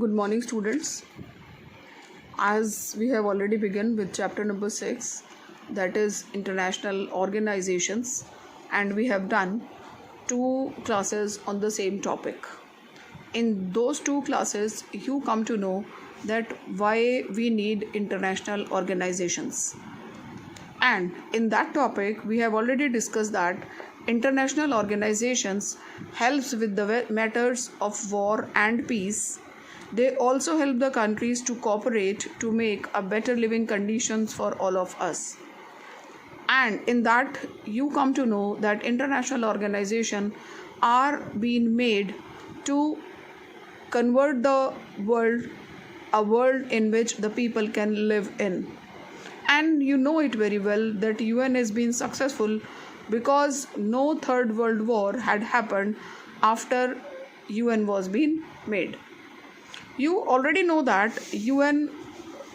Good morning, students. As we have already begun with chapter number 6, that is international organizations, and we have done 2 classes on the same topic. In those 2 classes, you come to know that why we need international organizations. And in that topic, we have already discussed that international organizations helps with the matters of war and peace. They also help the countries to cooperate to make a better living conditions for all of us. And in that, you come to know that international organizations are being made to convert the world, a world in which the people can live in. And you know it very well that UN has been successful because no third world war had happened after UN was being made. You already know that UN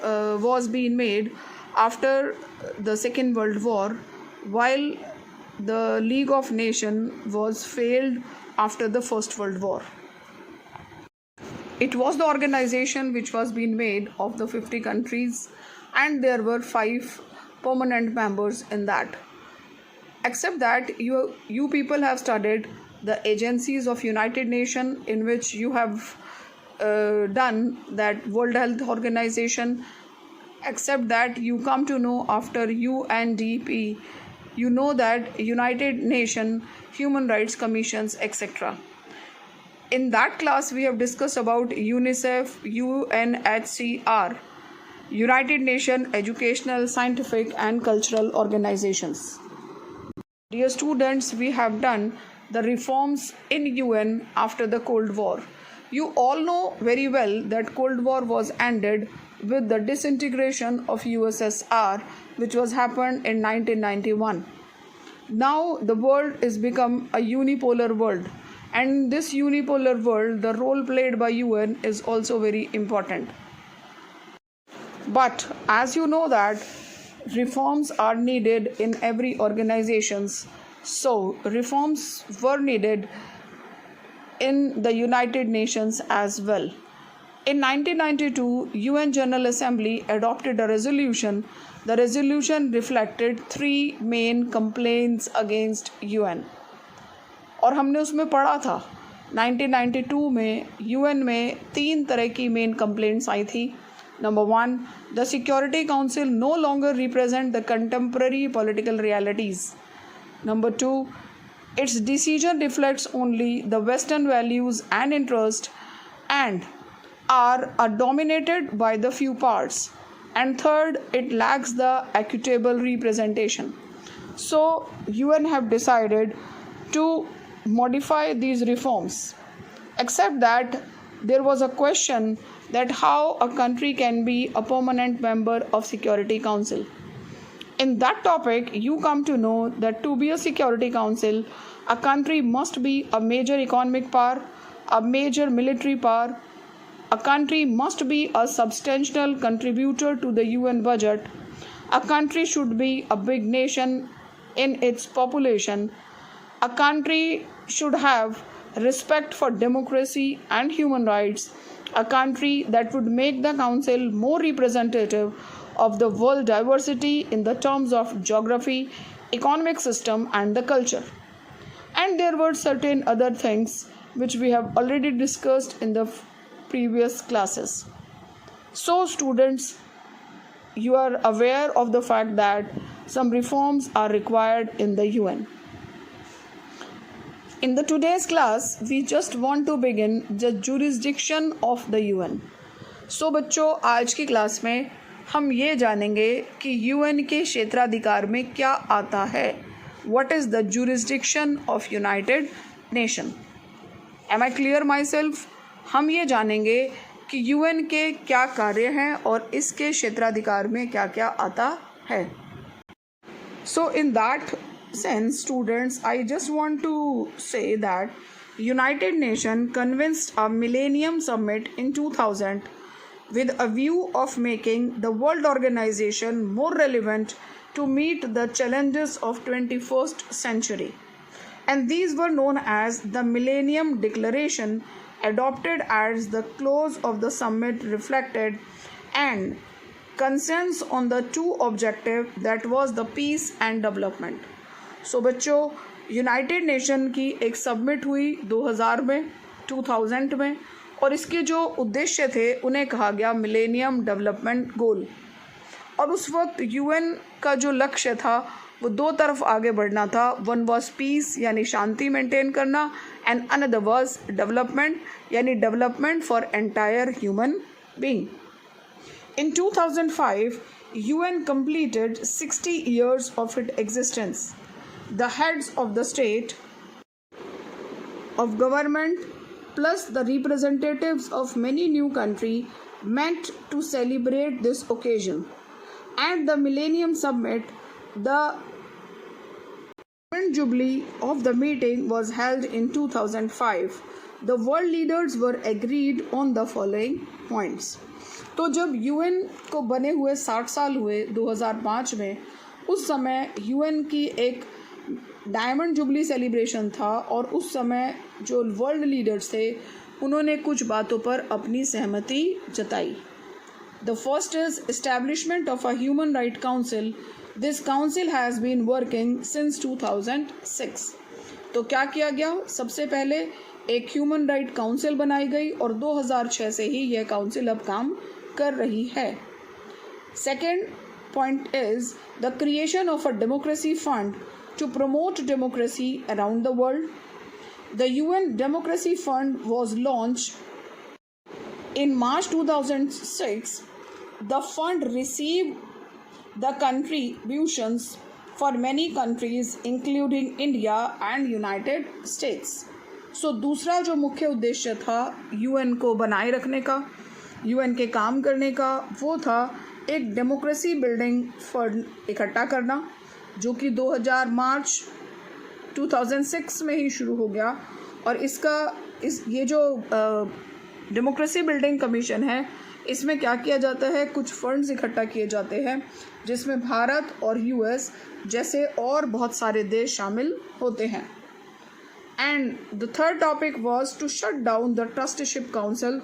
was being made after the Second World War, while the League of Nations was failed after the First World War. It was the organization which was being made of the 50 countries, and there were 5 permanent members in that. Except that you people have studied the agencies of United Nations, in which you have done that World Health Organization. Except that you come to know after UNDP, you know that United Nations Human Rights Commissions, etc. In that class, we have discussed about UNICEF, UNHCR, United Nations Educational, Scientific and Cultural Organizations. Dear students, we have done the reforms in UN after the Cold War. You all know very well that Cold War was ended with the disintegration of USSR, which was happened in 1991. Now the world is become a unipolar world, and in this unipolar world, the role played by UN is also very important. But as you know that reforms are needed in every organizations, so reforms were needed in the United Nations as well. In 1992, UN General Assembly adopted a resolution. The resolution reflected 3 main complaints against UN. और हमने उसमें पढ़ा था 1992 में UN में 3 तरह की main complaints आई थी. Number 1, the Security Council no longer represent the contemporary political realities. Number 2, its decision reflects only the Western values and interests and are dominated by the few parts. And third, it lacks the equitable representation. So, UN have decided to modify these reforms. Except that there was a question that how a country can be a permanent member of Security Council. In that topic, you come to know that to be a Security Council, a country must be a major economic power, a major military power, a country must be a substantial contributor to the UN budget, a country should be a big nation in its population, a country should have respect for democracy and human rights, a country that would make the council more representative of the world diversity in the terms of geography, economic system and the culture. And there were certain other things which we have already discussed in the previous classes. So students, you are aware of the fact that some reforms are required in the UN. In the today's class, we just want to begin the jurisdiction of the UN. So बच्चों, आज की class में हम ये जानेंगे कि UN के क्षेत्राधिकार में क्या आता है. What is the jurisdiction of United Nations? Am I clear myself? हम ये जानेंगे कि UN के क्या कार्य हैं और इसके क्षेत्राधिकार में क्या क्या आता है. So in that sense, students, I just want to say that United Nations convened a Millennium Summit in 2000 with a view of making the World Organization more relevant to meet the challenges of 21st century. And these were known as the Millennium Declaration, adopted as the close of the summit reflected and consensus on the two objective that was the peace and development. So बच्चों, United nation की एक submit हुई 2000 में और इसके जो उद्देश्य थे उन्हें कहा गया मिलेनियम डेवलपमेंट गोल। और उस वक्त यूएन का जो लक्ष्य था वो दो तरफ आगे बढ़ना था। वन वॉज पीस यानी शांति मेंटेन करना एंड अनदर वॉज डेवलपमेंट यानी development for entire human being. In 2005, UN completed 60 years of its existence. The heads of the state, of government, plus the representatives of many new countries met to celebrate this occasion. At the Millennium Summit, the jubilee of the meeting was held in 2005. The world leaders were agreed on the following points. तो जब UN को बने हुए 60 साल हुए 2005 में, उस समय यूएन की एक डायमंड जुबली सेलिब्रेशन था और उस समय जो वर्ल्ड लीडर्स थे उन्होंने कुछ बातों पर अपनी सहमति जताई। The first is establishment of a human right council. This council has been working since 2006। तो क्या किया गया? सबसे पहले एक ह्यूमन राइट काउंसिल बनाई गई और 2006 से ही यह काउंसिल अब काम कर रही है। Second point is the creation of a democracy fund to promote democracy around the world. The UN democracy fund was launch in March 2006. The fund received the contributions for many countries including India and United States. So दूसरा जो मुख्य उद्देश्य था UN को बनाए रखने का, UN के काम करने का, वो था एक डेमोक्रेसी बिल्डिंग फंड इकट्ठा करना, जो कि मार्च 2006 में ही शुरू हो गया। और ये जो डेमोक्रेसी बिल्डिंग कमीशन है, इसमें क्या किया जाता है? कुछ फंड्स इकट्ठा किए जाते हैं जिसमें भारत और यूएस जैसे और बहुत सारे देश शामिल होते हैं। And the third topic was to shut down the trusteeship council.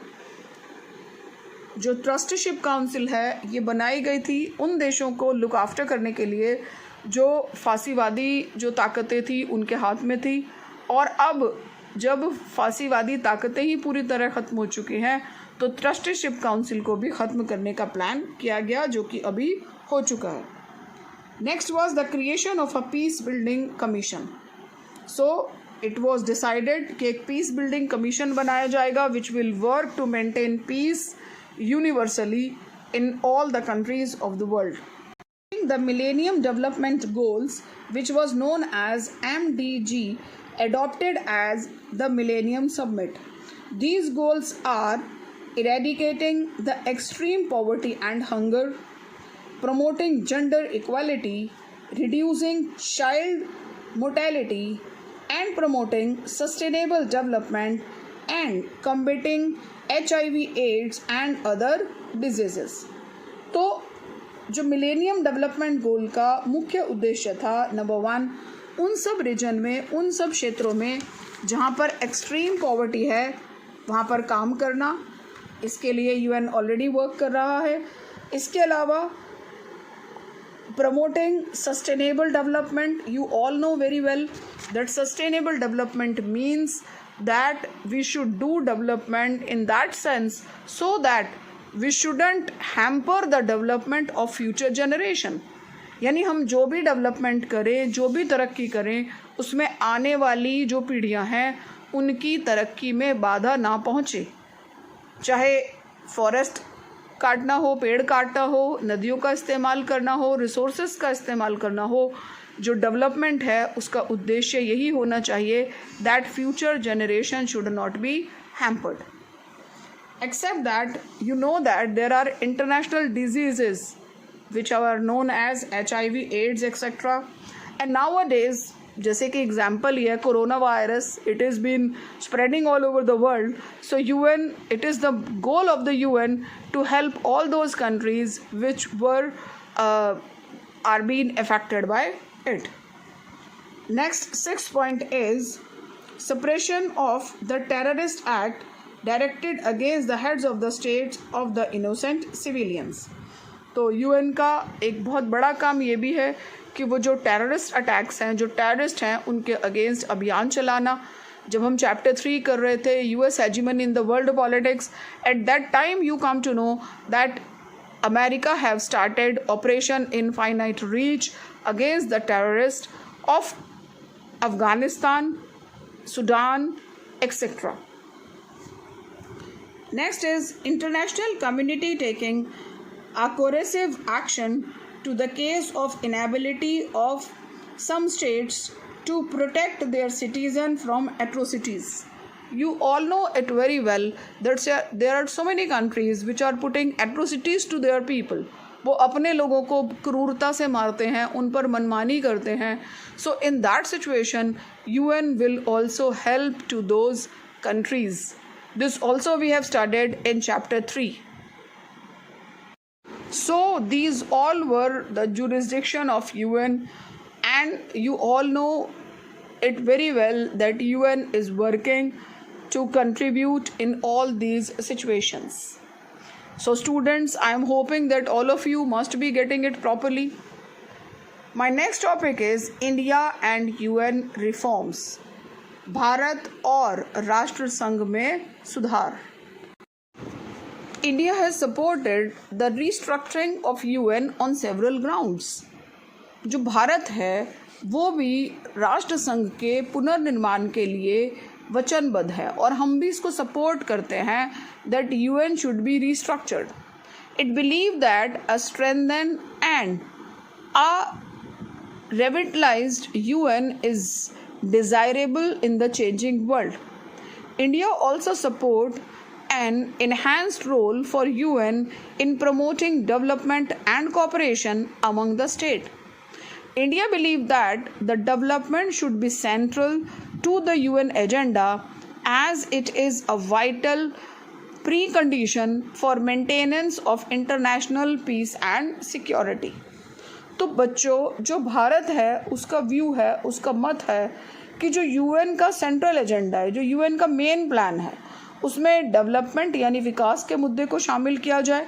जो ट्रस्टीशिप काउंसिल है ये बनाई गई थी उन देशों को लुक आफ्टर करने के लिए जो फांसीवादी जो ताकतें थी उनके हाथ में थी। और अब जब फांसीवादी ताकतें ही पूरी तरह ख़त्म हो चुकी हैं तो ट्रस्टीशिप काउंसिल को भी ख़त्म करने का प्लान किया गया, जो कि अभी हो चुका है। Next was the creation of a peace building commission. So it was decided कि एक पीस बिल्डिंग कमीशन बनाया जाएगा which will work to maintain peace universally in all the countries of the world. The Millennium Development Goals, which was known as MDG, adopted as the Millennium Summit. These goals are eradicating the extreme poverty and hunger, promoting gender equality, reducing child mortality, and promoting sustainable development and combating HIV/AIDS and other diseases. तो जो millennium development goal का मुख्य उद्देश्य था, number 1, उन सब reason में, उन सब क्षेत्रों में जहाँ पर एक्सट्रीम पॉवर्टी है वहाँ पर काम करना। इसके लिए यूएन ऑलरेडी वर्क कर रहा है। इसके अलावा promoting sustainable development. You all know very well that sustainable development means that we should do development in that sense so that we shouldn't hamper the development of future generation। यानी हम जो भी development करें, जो भी तरक्की करें, उसमें आने वाली जो पीढ़ियां हैं उनकी तरक्की में बाधा ना पहुँचे। चाहे फॉरेस्ट काटना हो, पेड़ काटना हो, नदियों का इस्तेमाल करना हो, रिसोर्सेज का इस्तेमाल करना हो, जो डेवलपमेंट है उसका उद्देश्य यही होना चाहिए that future generation should not be hampered. Except that you know that there are international diseases which are known as HIV, AIDS, etc. And nowadays, जैसे कि एग्जाम्पल ये corona virus, it has been spreading all over the world. So UN, it is the goal of the UN to help all those countries which are being affected by it. Next, 6th point is suppression of the terrorist act directed against the heads of the states of the innocent civilians. तो UN का एक बहुत बड़ा काम ये भी है कि वो जो टेररिस्ट अटैक्स हैं, जो टेररिस्ट हैं, उनके अगेंस्ट अभियान चलाना. जब हम चैप्टर 3 कर रहे थे, US hegemony in the world politics, at that time you come to know that America have started operation infinite reach against the terrorist of Afghanistan, Sudan, etc. Next is international community taking a coercive action to the case of inability of some states to protect their citizens from atrocities. You all know it very well that there are so many countries which are putting atrocities to their people. वो अपने लोगों को क्रूरता से मारते हैं, उन पर मनमानी करते हैं. So in that situation UN will also help to those countries. This also we have studied in chapter 3. So these all were the jurisdiction of UN, and you all know it very well that UN is working to contribute in all these situations. So students, I am hoping that all of you must be getting it properly. My next topic is India and UN reforms. Bharat और राष्ट्र संघ में सुधार. India has supported the restructuring of UN on several grounds. जो भारत है वो भी राष्ट्र संघ के पुनर्निर्माण के लिए वचनबद्ध है और हम भी इसको सपोर्ट करते हैं that UN should be restructured. It believed that a strengthened and a revitalized UN is desirable in the changing world. India also support an enhanced role for UN in promoting development and cooperation among the states. India believed that the development should be central to the UN agenda as it is a vital precondition for maintenance of international peace and security. तो बच्चों, जो भारत है उसका view है, उसका मत है कि जो यूएन का सेंट्रल एजेंडा है, जो यूएन का मेन प्लान है, उसमें डेवलपमेंट यानी विकास के मुद्दे को शामिल किया जाए,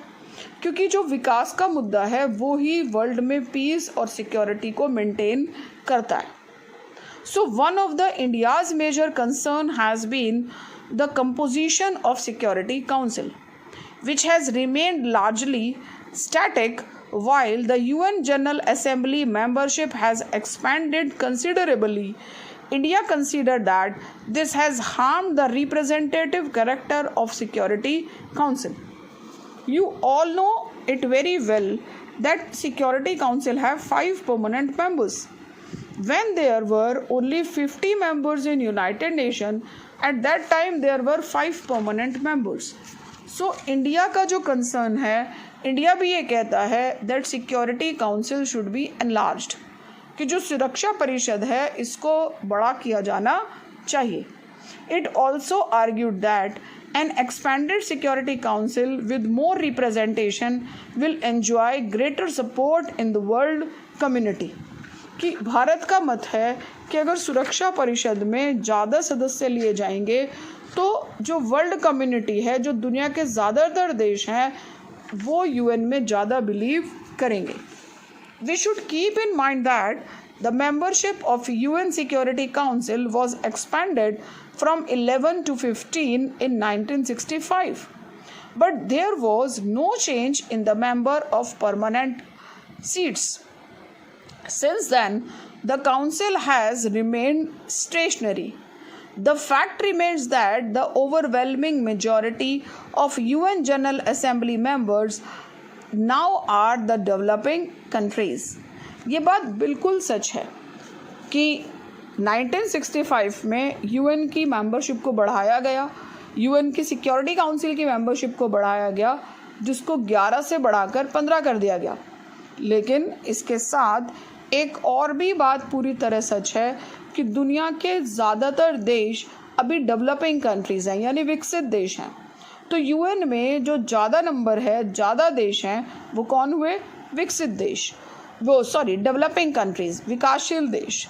क्योंकि जो विकास का मुद्दा है वो ही वर्ल्ड में पीस और सिक्योरिटी को मेंटेन करता है. So one of the India's major concern has been the composition of Security Council, which has remained largely static while the UN General Assembly membership has expanded considerably. India considered that this has harmed the representative character of Security Council. You all know it very well that Security Council have 5 permanent members. When there were only 50 members in United Nations, at that time there were 5 permanent members. So India का जो concern है, India भी ये कहता है that Security Council should be enlarged, कि जो सुरक्षा परिषद है इसको बड़ा किया जाना चाहिए. It also argued that an expanded Security Council with more representation will enjoy greater support in the world community. कि भारत का मत है कि अगर सुरक्षा परिषद में ज़्यादा सदस्य लिए जाएंगे तो जो वर्ल्ड कम्युनिटी है, जो दुनिया के ज़्यादातर देश हैं, वो यूएन में ज़्यादा बिलीव करेंगे. We should keep in mind that the membership of UN security council was expanded from 11 to 15 in 1965, but there was no change in the number of permanent seats. Since then, the council has remained stationary. The fact remains that the overwhelming majority of UN General Assembly members now are the developing countries. ये बात बिल्कुल सच है कि 1965 में UN की membership को बढ़ाया गया, यूएन की सिक्योरिटी काउंसिल की मेंबरशिप को बढ़ाया गया, जिसको 11 से बढ़ाकर 15 कर दिया गया. लेकिन इसके साथ एक और भी बात पूरी तरह सच है कि दुनिया के ज़्यादातर देश अभी डेवलपिंग कंट्रीज़ हैं, यानी विकसित देश हैं. तो यूएन में जो ज़्यादा नंबर है, ज़्यादा देश हैं, वो कौन हुए? विकसित देश, डेवलपिंग कंट्रीज़, विकासशील देश.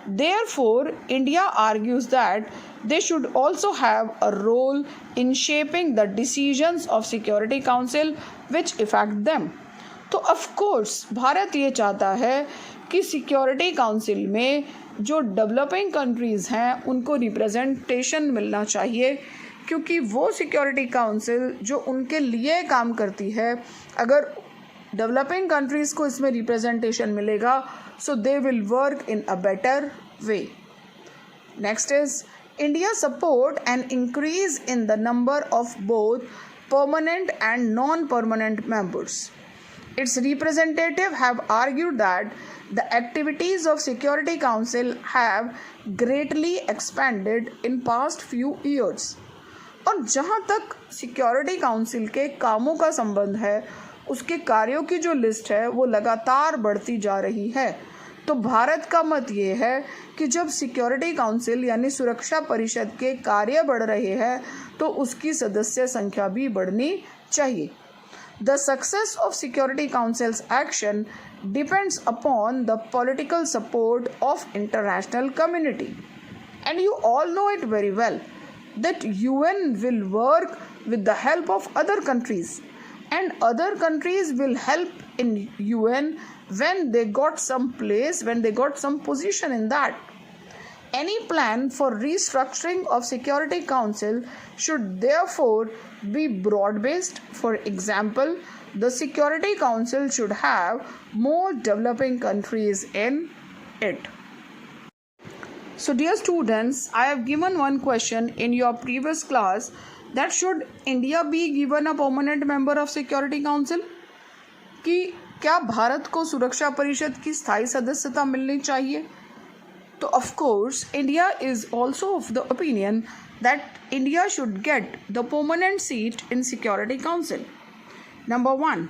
Therefore, India argues that they should also have a role in shaping the decisions of Security Council which affect them. तो ऑफ कोर्स भारत ये चाहता है कि सिक्योरिटी काउंसिल में जो डेवलपिंग कंट्रीज़ हैं उनको रिप्रेजेंटेशन मिलना चाहिए, क्योंकि वो सिक्योरिटी काउंसिल जो उनके लिए काम करती है, अगर डेवलपिंग कंट्रीज़ को इसमें रिप्रेजेंटेशन मिलेगा so they will work in a better way. Next is India support an increase in the number of both permanent and non-permanent members. Its representatives have argued that the activities of Security Council have greatly expanded in past few years. और जहाँ तक security council के कामों का संबंध है, उसके कार्यों की जो लिस्ट है वो लगातार बढ़ती जा रही है. तो भारत का मत ये है कि जब सिक्योरिटी काउंसिल यानी सुरक्षा परिषद के कार्य बढ़ रहे हैं तो उसकी सदस्य संख्या भी बढ़नी चाहिए. The success of Security Council's action depends upon the political support of international community. And you all know it very well that UN will work with the help of other countries, and other countries will help in UN when they got some place, when they got some position in that. Any plan for restructuring of Security Council should therefore be broad-based. For example, the Security Council should have more developing countries in it. So dear students, I have given one question in your previous class that should India be given a permanent member of Security Council? कि क्या भारत को सुरक्षा परिषद की स्थायी सदस्यता मिलनी चाहिए? तो of course India is also of the opinion that India should get the permanent seat in security council. Number 1,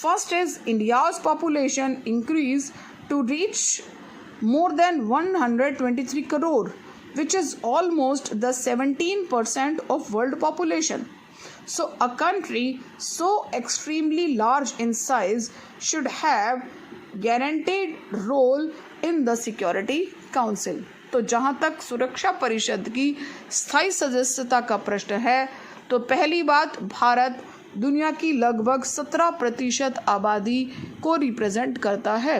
first is India's population increase to reach more than 123 crore, which is almost the 17% of world population. So a country so extremely large in size should have guaranteed role in the Security Council. तो जहाँ तक सुरक्षा परिषद की स्थायी सदस्यता का प्रश्न है, तो पहली बात, भारत दुनिया की लगभग 17% आबादी को रिप्रेजेंट करता है,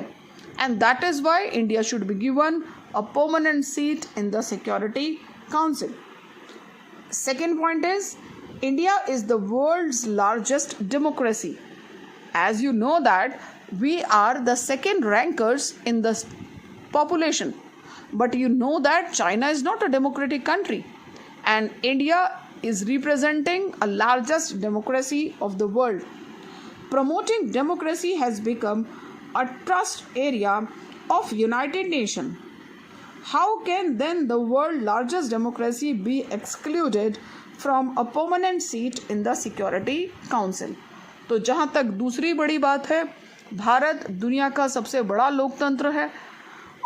and that is why India should be given a permanent seat in the Security Council. Second point is, India is the world's largest democracy. As you know that we are the second rankers in the population, but you know that China is not a democratic country, and India is representing a largest democracy of the world. Promoting democracy has become a trust area of United Nations. How can then the world's largest democracy be excluded from a permanent seat in the Security Council? तो जहाँ तक दूसरी बड़ी बात है, भारत दुनिया का सबसे बड़ा लोकतंत्र है,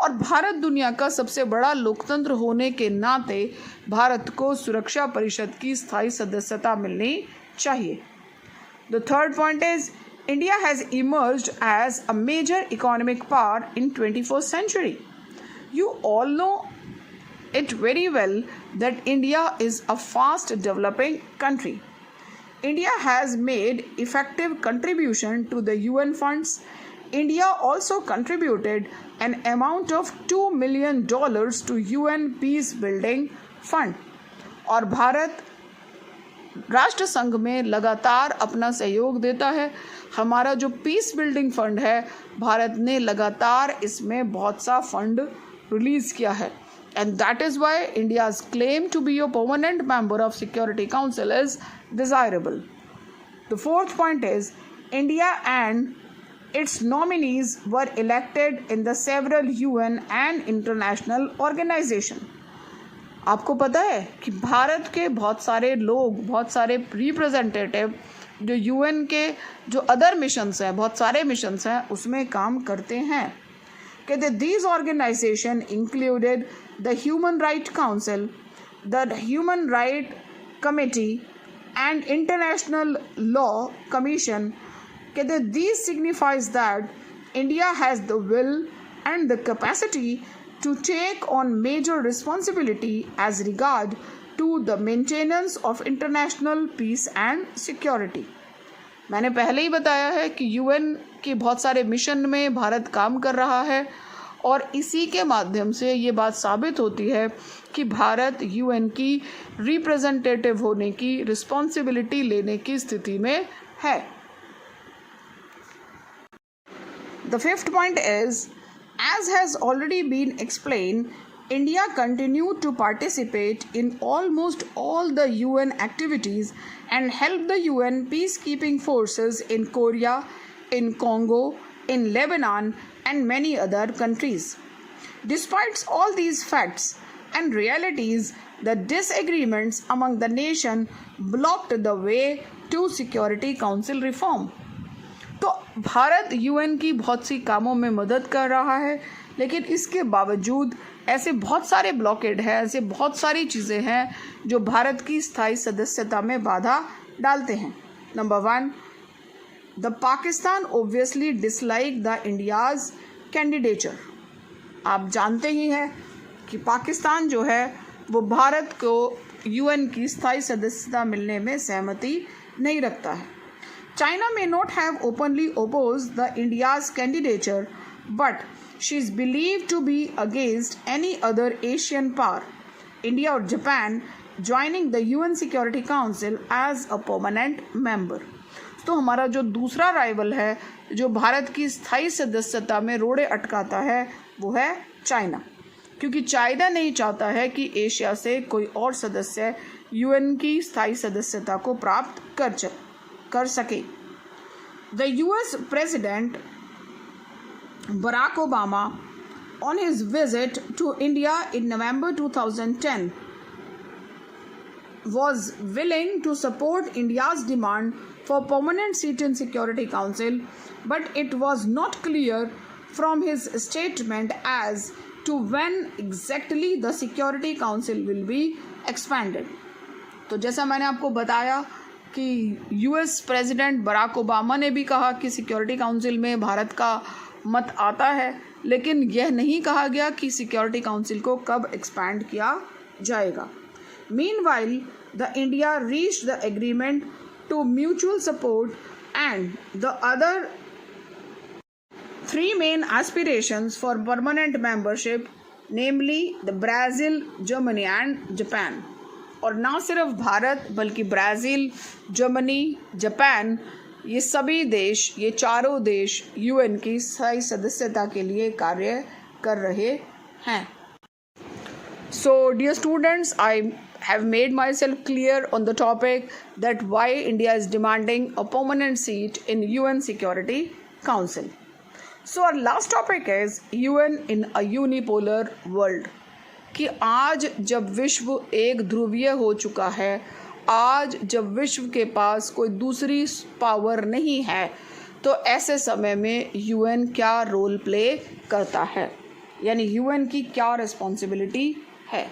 और भारत दुनिया का सबसे बड़ा लोकतंत्र होने के नाते भारत को सुरक्षा परिषद की स्थायी सदस्यता मिलनी चाहिए. The third point is, India has emerged as a major economic power in 21st century. You all know it very well that India is a fast developing country. India has made effective contribution to the UN funds. India also contributed an amount of $2 million to UN Peace Building Fund. और भारत राष्ट्र संघ में लगातार अपना सहयोग देता है. हमारा जो पीस बिल्डिंग फंड है, भारत ने लगातार इसमें बहुत सा फंड रिलीज किया है, and that is why India's claim to be a permanent member of security council is desirable. The fourth point is, India and its nominees were elected in the several UN and international organization. आपको पता है कि भारत के बहुत सारे लोग, बहुत सारे रिप्रेजेंटेटिव जो यूएन के जो अदर मिशंस हैं, बहुत सारे मिशंस हैं, उसमें काम करते हैं. कहते these organization included the human right council, the human right committee and international law commission. कहते these signifies that India has the will and the capacity to take on major responsibility as regard to the maintenance of international peace and security. मैंने पहले ही बताया है कि UN के बहुत सारे mission में भारत काम कर रहा है और इसी के माध्यम से ये बात साबित होती है कि भारत यूएन की रिप्रेजेंटेटिव होने की रिस्पॉन्सिबिलिटी लेने की स्थिति में है. The fifth point is, as has already been explained, India continued to participate in almost all the UN activities and help the UN peacekeeping forces in Korea, in Congo, in Lebanon, and many other countries. Despite all these facts and realities, the disagreements among the nation blocked the way to Security Council reform. तो Bharat UN की बहुत सी कामों में मदद कर रहा है, लेकिन इसके बावजूद ऐसे बहुत सारे ब्लॉकेड हैं, ऐसे बहुत सारी चीज़ें हैं जो भारत की स्थायी सदस्यता में बाधा डालते हैं. Number 1, the Pakistan obviously dislike the India's candidature. आप जानते ही हैं कि पाकिस्तान जो है वो भारत को यूएन की स्थायी सदस्यता मिलने में सहमति नहीं रखता है. China may not have openly opposed the India's candidature, but she is believed to be against any other Asian power, India or Japan, joining the UN Security Council as a permanent member. तो हमारा जो दूसरा rival है जो भारत की स्थायी सदस्यता में रोड़े अटकाता है वो है चाइना, क्योंकि चाइना नहीं चाहता है कि एशिया से कोई और सदस्य यूएन की स्थायी सदस्यता को प्राप्त कर सके. The US President Barack Obama, on his visit to India in November 2010, was willing to support India's demand for permanent seat in Security Council, but it was not clear from his statement as to when exactly the Security Council will be expanded. तो जैसा मैंने आपको बताया कि US president Barack Obama ने भी कहा कि सिक्योरिटी काउंसिल में भारत का मत आता है, लेकिन यह नहीं कहा गया कि सिक्योरिटी काउंसिल को कब एक्सपैंड किया जाएगा. Meanwhile the India reached the agreement to mutual support and the other 3 main aspirations for permanent membership, namely the Brazil, Germany and Japan. और ना सिर्फ भारत बल्कि ब्राज़ील, जर्मनी, जापान, ये सभी देश, ये चारों देश यूएन की स्थायी सदस्यता के लिए कार्य कर रहे हैं. So dear students, I have made myself clear on the topic that why India is demanding a permanent seat in UN Security Council. So our last topic is UN in a unipolar world. कि आज जब विश्व एक ध्रुवीय हो चुका है, आज जब विश्व के पास कोई दूसरी पावर नहीं है, तो ऐसे समय में यूएन क्या रोल प्ले करता है, यानी यूएन की क्या रिस्पॉन्सिबिलिटी है.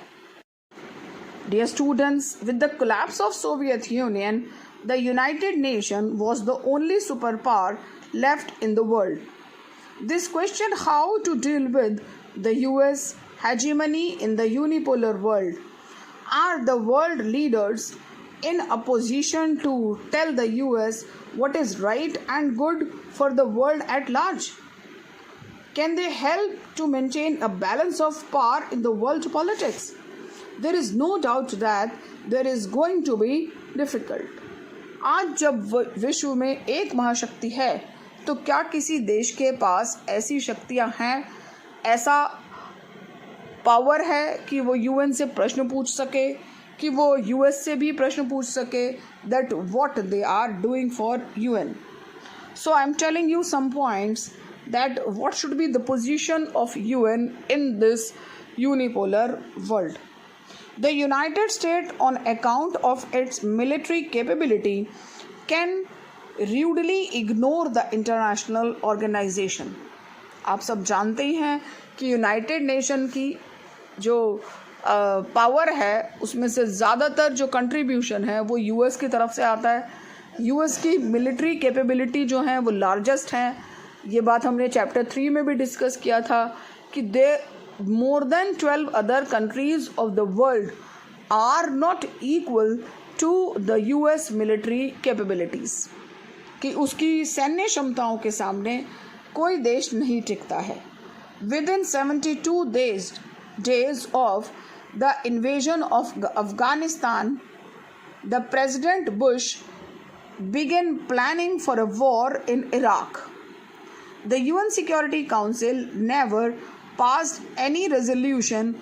Dear students, with the collapse of Soviet Union, the United Nation was the only super power left in the world. This question how to deal with the US hegemony in the unipolar world. Are the world leaders in a position to tell the US what is right and good for the world at large? Can they help to maintain a balance of power in the world politics? There is no doubt that there is going to be difficult. आज जब विश्व में एक महाशक्ति है, तो क्या किसी देश के पास ऐसी शक्तियां हैं, ऐसा पावर है कि वो यूएन से प्रश्न पूछ सके, कि वो यूएस से भी प्रश्न पूछ सके, that what they are doing for UN. So I am telling you some points that what should be the position of UN in this unipolar world. The United State on account of its military capability can rudely ignore the international organization. आप सब जानते ही हैं कि United nation की जो power है उसमें से ज़्यादातर जो कंट्रीब्यूशन है वो यूएस की तरफ से आता है. यूएस की मिलिट्री कैपेबिलिटी जो है वो लार्जेस्ट हैं. ये बात हमने चैप्टर 3 में भी डिस्कस किया था कि more than 12 other countries of the world are not equal to the US military capabilities, कि उसकी सैन्य क्षमताओं के सामने कोई देश नहीं टिकता है. Within 72 days of the invasion of Afghanistan, the President Bush began planning for a war in Iraq. The UN Security Council never passed any resolution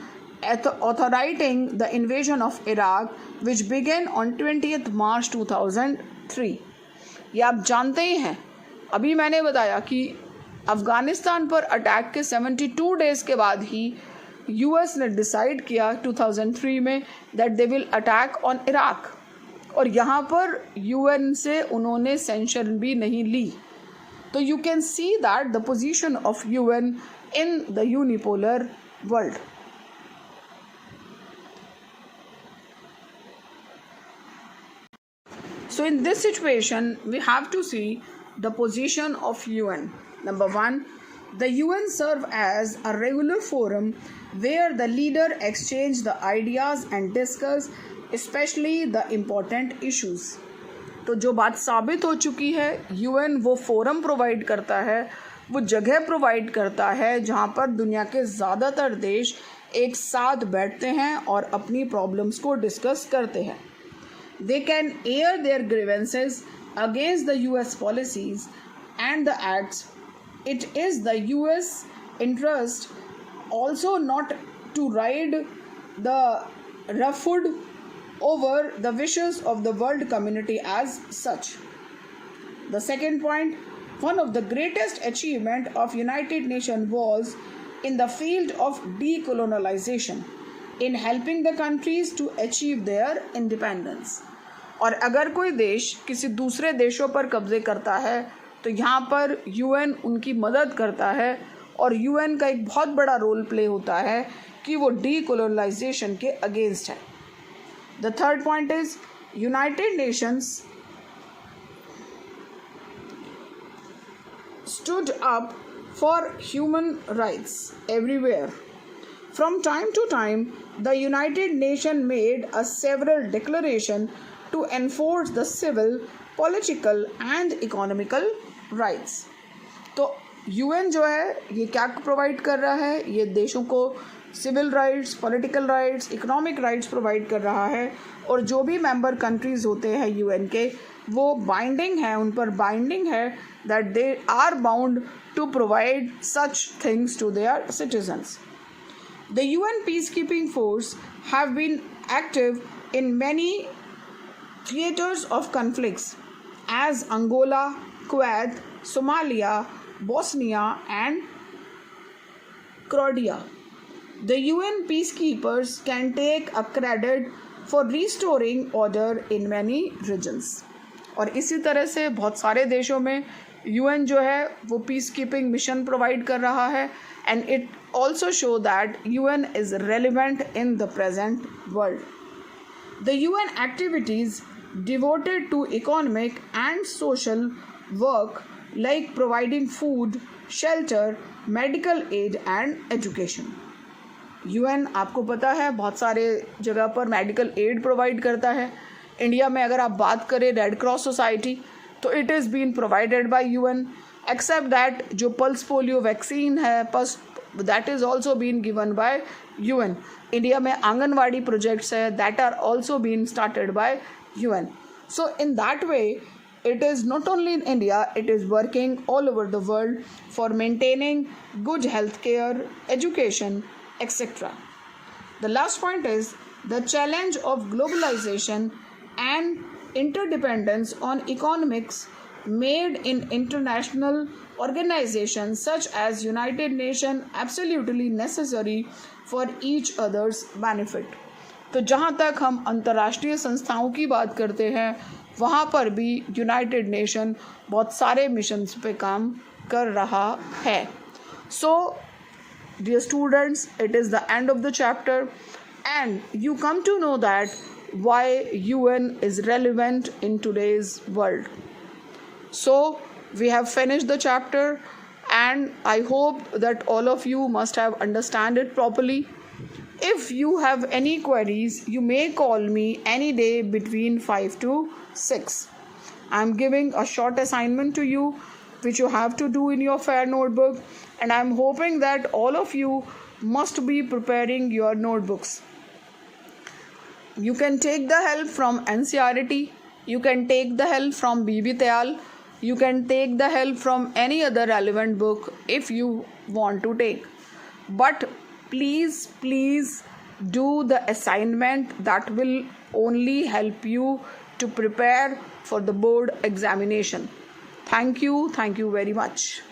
authorizing the invasion of Iraq, which began on 20th March 2003. ये आप जानते ही हैं. अभी मैंने बताया कि अफ़गानिस्तान पर attack के 72 डेज़ के बाद ही यूएस ने डिसाइड किया 2003 में that they will attack on Iraq, और यहाँ पर यूएन से उन्होंने सेंशन भी नहीं ली. तो you can see that the position of UN in the unipolar world. So in this situation, we have to see the position of UN. Number one, the UN serve as a regular forum where the leader exchange the ideas and discuss especially the important issues. तो जो बात साबित हो चुकी है, UN वो forum provide करता है, वो जगह प्रोवाइड करता है जहाँ पर दुनिया के ज़्यादातर देश एक साथ बैठते हैं और अपनी प्रॉब्लम्स को डिस्कस करते हैं. They can air their grievances against the US policies and the acts. It is the US interest also not to ride the roughhood over the wishes of the world community as such. The second point, one of the greatest achievement of United Nations was in the field of decolonization, in helping the countries to achieve their independence. और अगर कोई देश किसी दूसरे देशों पर कब्जे करता है तो यहाँ पर यूएन उनकी मदद करता है, और यूएन का एक बहुत बड़ा रोल प्ले होता है कि वो डीकोलोनाइजेशन के अगेंस्ट है. The third point is United Nations stood up for human rights everywhere. From time to time, the United Nations made a several declarations to enforce the civil, political and economical rights. तो UN जो है ये क्या provide कर रहा है? ये देशों को civil rights, political rights, economic rights provide कर रहा है, और जो भी मेंबर कंट्रीज़ होते हैं UN के वो बाइंडिंग है, उन पर बाइंडिंग है that they are bound to provide such things to their citizens. The UN peacekeeping force have been active in many theaters of conflicts as Angola, Kuwait, Somalia, Bosnia and Croatia. The UN peacekeepers can take a credit for restoring order in many regions. और इसी तरह से बहुत सारे देशों में UN जो है वो पीस कीपिंग मिशन प्रोवाइड कर रहा है, and it also show that UN is relevant in the present world. The UN activities devoted to economic and social work like providing food, shelter, medical aid and education. UN आपको पता है बहुत सारे जगह पर मेडिकल एड प्रोवाइड करता है. India में अगर आप बात करें रेड क्रॉस सोसाइटी, तो it is been provided by UN, except that जो पल्स पोलियो वैक्सीन है that is also been given by UN. India में आंगनवाड़ी प्रोजेक्ट्स है that are also been started by UN. So in that way, it is not only in India, it is working all over the world for maintaining good health care, education, etc. The last point is the challenge of globalization and interdependence on economics made in international organizations such as United Nations absolutely necessary for each other's benefit. तो जहाँ तक हम अंतर्राष्ट्रीय संस्थाओं की बात करते हैं वहाँ पर भी यूनाइटेड नेशन बहुत सारे मिशंस पे काम कर रहा है. So dear students, it is the end of the chapter and you come to know that why UN is relevant in today's world. So we have finished the chapter and I hope that all of you must have understand it properly. If you have any queries, you may call me any day between 5 to 6. I'm giving a short assignment to you which you have to do in your fair notebook, and I'm hoping that all of you must be preparing your notebooks. You can take the help from NCERT, you can take the help from BB Tayal, you can take the help from any other relevant book if you want to take. But please do the assignment. That will only help you to prepare for the board examination. Thank you very much.